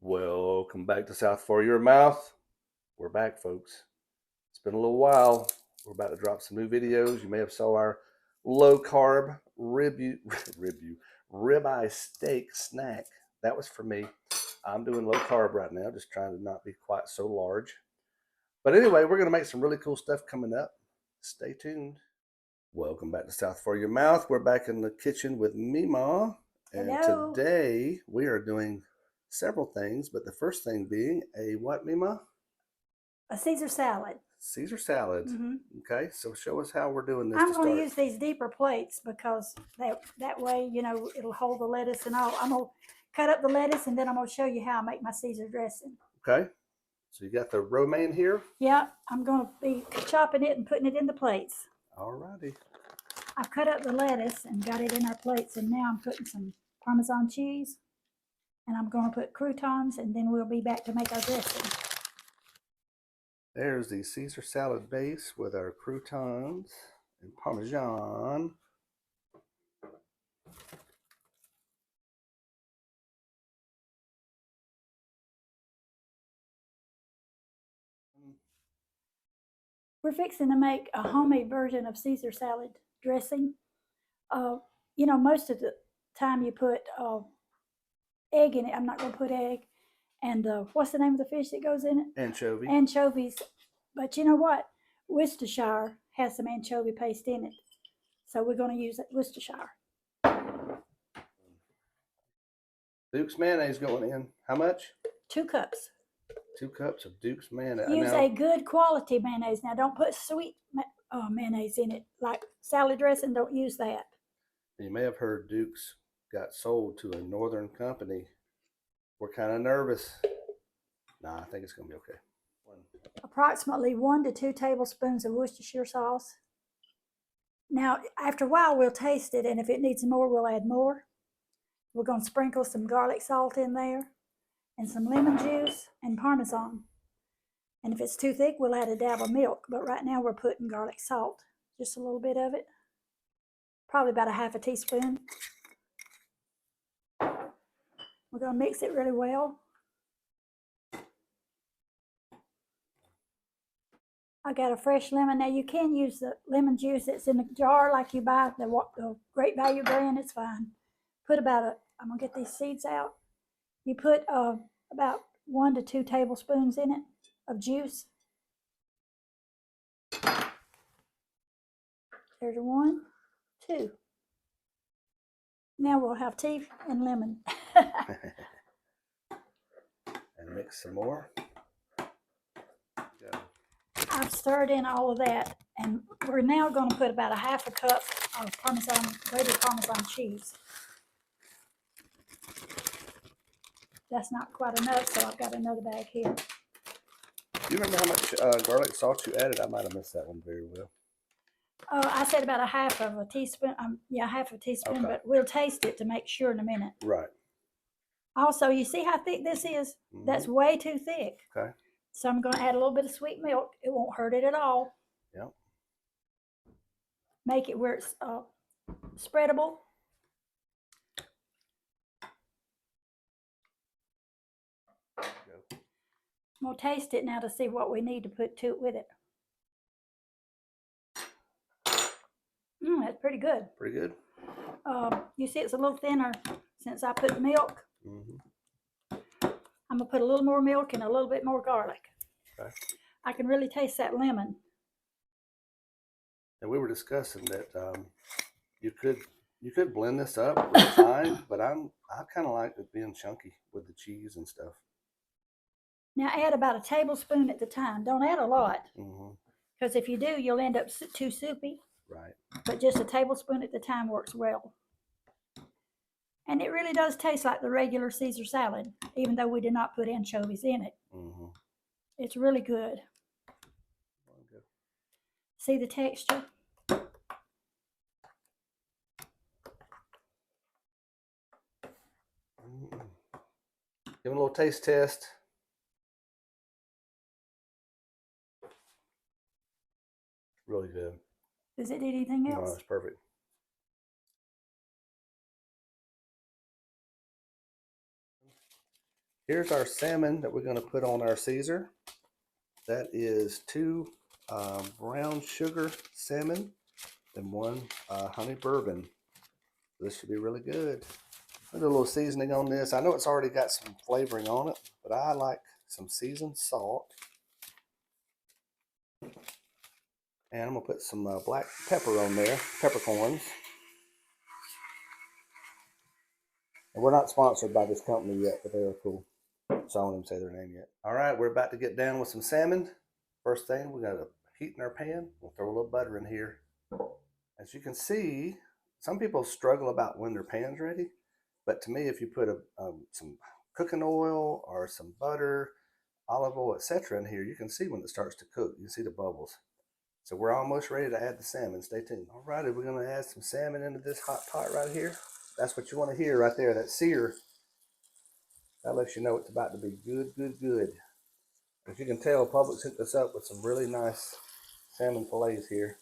Welcome back to South for Your Mouth. We're back, folks. It's been a little while. We're about to drop some new videos. You may have saw our low carb ribeye steak snack. That was for me. I'm doing low carb right now, just trying to not be quite so large. But anyway, we're going to make some really cool stuff coming up. Stay tuned. Welcome back to South for Your Mouth. We're back in the kitchen with Mima. And Hello. today we are doing several things, but the first thing being a what, Mima? A Caesar salad. Caesar salad. Okay, so show us how we're doing this. I'm going to use these deeper plates because that way, you know, it'll hold the lettuce and all. I'm going to cut up the lettuce and then I'm going to show you how I make my Caesar dressing. Okay, so you got the romaine here? Yeah, I'm going to be chopping it and putting it in the plates. All righty. I've cut up the lettuce and got it in our plates, and now I'm putting some Parmesan cheese, and I'm going to put croutons, and then we'll be back to make our dressing. There's the Caesar salad base with our croutons and Parmesan. We're fixing to make a homemade version of Caesar salad dressing. You know, most of the time you put egg in it. I'm not going to put egg. And what's the name of the fish that goes in it? Anchovy. Anchovies. But you know what? Worcestershire has some anchovy paste in it. So we're going to use Worcestershire. Duke's mayonnaise going in. How much? 2 cups. 2 cups of Duke's mayonnaise. Use a good quality mayonnaise. Now, don't put sweet mayonnaise in it. Like salad dressing, don't use that. You may have heard Duke's got sold to a northern company. We're kind of nervous. Nah, I think it's going to be okay. Approximately 1 to 2 tablespoons of Worcestershire sauce. Now, after a while, we'll taste it, and if it needs more, we'll add more. We're going to sprinkle some garlic salt in there, and some lemon juice, and Parmesan. And if it's too thick, we'll add a dab of milk. But right now, we're putting garlic salt, just a little bit of it. Probably about a half a teaspoon. We're going to mix it really well. I got a fresh lemon. Now you can use the lemon juice that's in the jar like you buy the Great Value brand. It's fine. Put about I'm going to get these seeds out. You put about 1 to 2 tablespoons in it of juice. There's 1, 2. Now we'll have tea and lemon. And mix some more. I've stirred in all of that, and we're now going to put about a half a cup of grated Parmesan cheese. That's not quite enough, so I've got another bag here. Do you remember how much garlic salt you added? I might have missed that one very well. I said about a half of a teaspoon. Yeah, half a teaspoon, okay. But we'll taste it to make sure in a minute. Right. Also, you see how thick this is? That's way too thick. Okay. So I'm going to add a little bit of sweet milk. It won't hurt it at all. Yep. Make it where it's spreadable. We'll taste it now to see what we need to put to it with it. That's pretty good. Pretty good. You see it's a little thinner since I put milk. I'm going to put a little more milk and a little bit more garlic. Okay. I can really taste that lemon. And we were discussing that you could blend this up with time, but I kind of like it being chunky with the cheese and stuff. Now add about a tablespoon at the time. Don't add a lot, because if you do, you'll end up too soupy. Right. But just a tablespoon at the time works well. And it really does taste like the regular Caesar salad, even though we did not put anchovies in it. It's really good. See the texture? Give it a little taste test. Really good. Does it need anything else? No, it's perfect. Here's our salmon that we're going to put on our Caesar. That is 2 brown sugar salmon and 1 honey bourbon. This should be really good. Put a little seasoning on this. I know it's already got some flavoring on it, but I like some seasoned salt. And I'm going to put some black pepper on there, peppercorns. And we're not sponsored by this company yet, but they are cool. So I won't even say their name yet. All right, we're about to get down with some salmon. First thing, we got a heat in our pan. We'll throw a little butter in here. As you can see, some people struggle about when their pan's ready. But to me, if you put some cooking oil or some butter, olive oil, etc. in here, you can see when it starts to cook. You can see the bubbles. So we're almost ready to add the salmon. Stay tuned. All righty, we're going to add some salmon into this hot pot right here. That's what you want to hear right there, that sear. That lets you know it's about to be good, good, good. As you can tell, Publix hooked us up with some really nice salmon fillets here.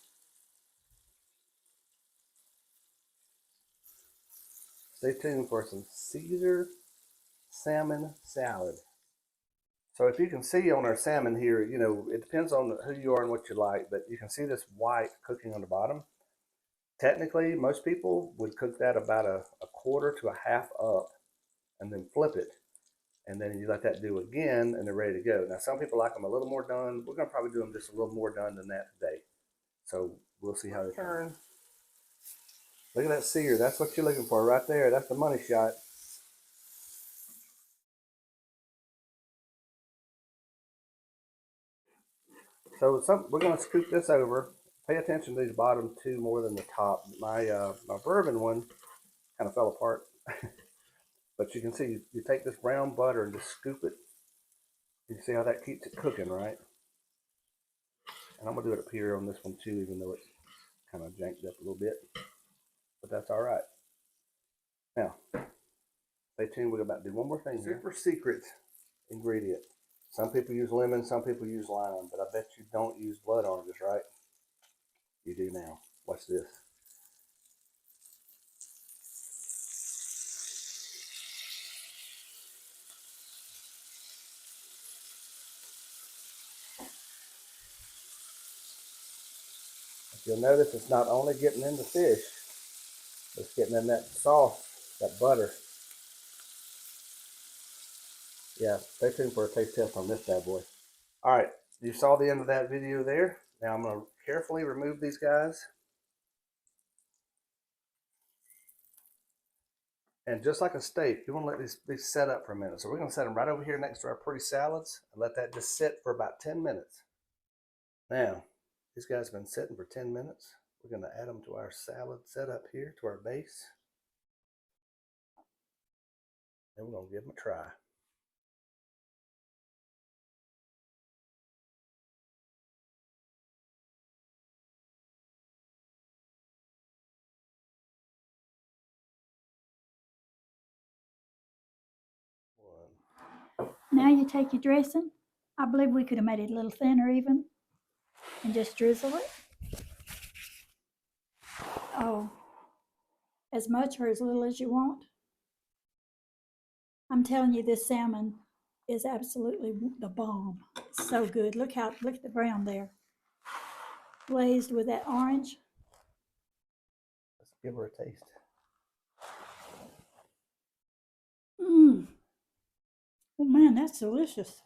Stay tuned for some Caesar salmon salad. So if you can see on our salmon here, you know, it depends on who you are and what you like, but you can see this white cooking on the bottom. Technically, most people would cook that about a quarter to a half up and then flip it. And then you let that do again and they're ready to go. Now, some people like them a little more done. We're going to probably do them just a little more done than that today. So we'll see how they turn. Look at that sear. That's what you're looking for right there. That's the money shot. So we're going to scoop this over. Pay attention to these bottom two more than the top. My bourbon one kind of fell apart. But you can see, you take this brown butter and just scoop it. You can see how that keeps it cooking, right? And I'm going to do it up here on this one too, even though it's kind of janked up a little bit. But that's all right. Now, stay tuned. We're about to do one more thing here. Super secret ingredient. Some people use lemon, some people use lime, but I bet you don't use blood oranges, right? You do now. Watch this. You'll notice it's not only getting in the fish, but it's getting in that sauce, that butter. Yeah, stay tuned for a taste test on this bad boy. All right, you saw the end of that video there. Now I'm going to carefully remove these guys. And just like a steak, you want to let these set up for a minute. So we're going to set them right over here next to our pretty salads and let that just sit for about 10 minutes. Now, these guys have been sitting for 10 minutes. We're going to add them to our salad setup here, to our base. And we're going to give them a try. Now you take your dressing. I believe we could have made it a little thinner even and just drizzle it. Oh, as much or as little as you want. I'm telling you, this salmon is absolutely the bomb. It's so good. Look at the brown there. Glazed with that orange. Let's give her a taste. Mmm. Oh man, that's delicious.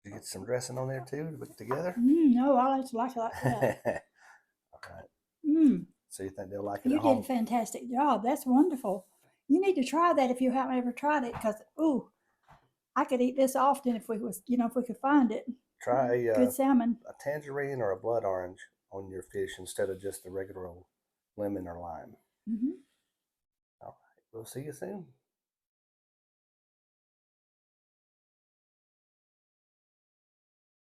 You get some dressing on there too to put together? No, I just like it like that. All right. Mmm. So you think they'll like it You at did home? a fantastic job. That's wonderful. You need to try that if you haven't ever tried it, because ooh, I could eat this often if we was, if we could find it. Try Good salmon. a tangerine or a blood orange on your fish instead of just the regular old lemon or lime. Mm-hmm. All right. We'll see you soon.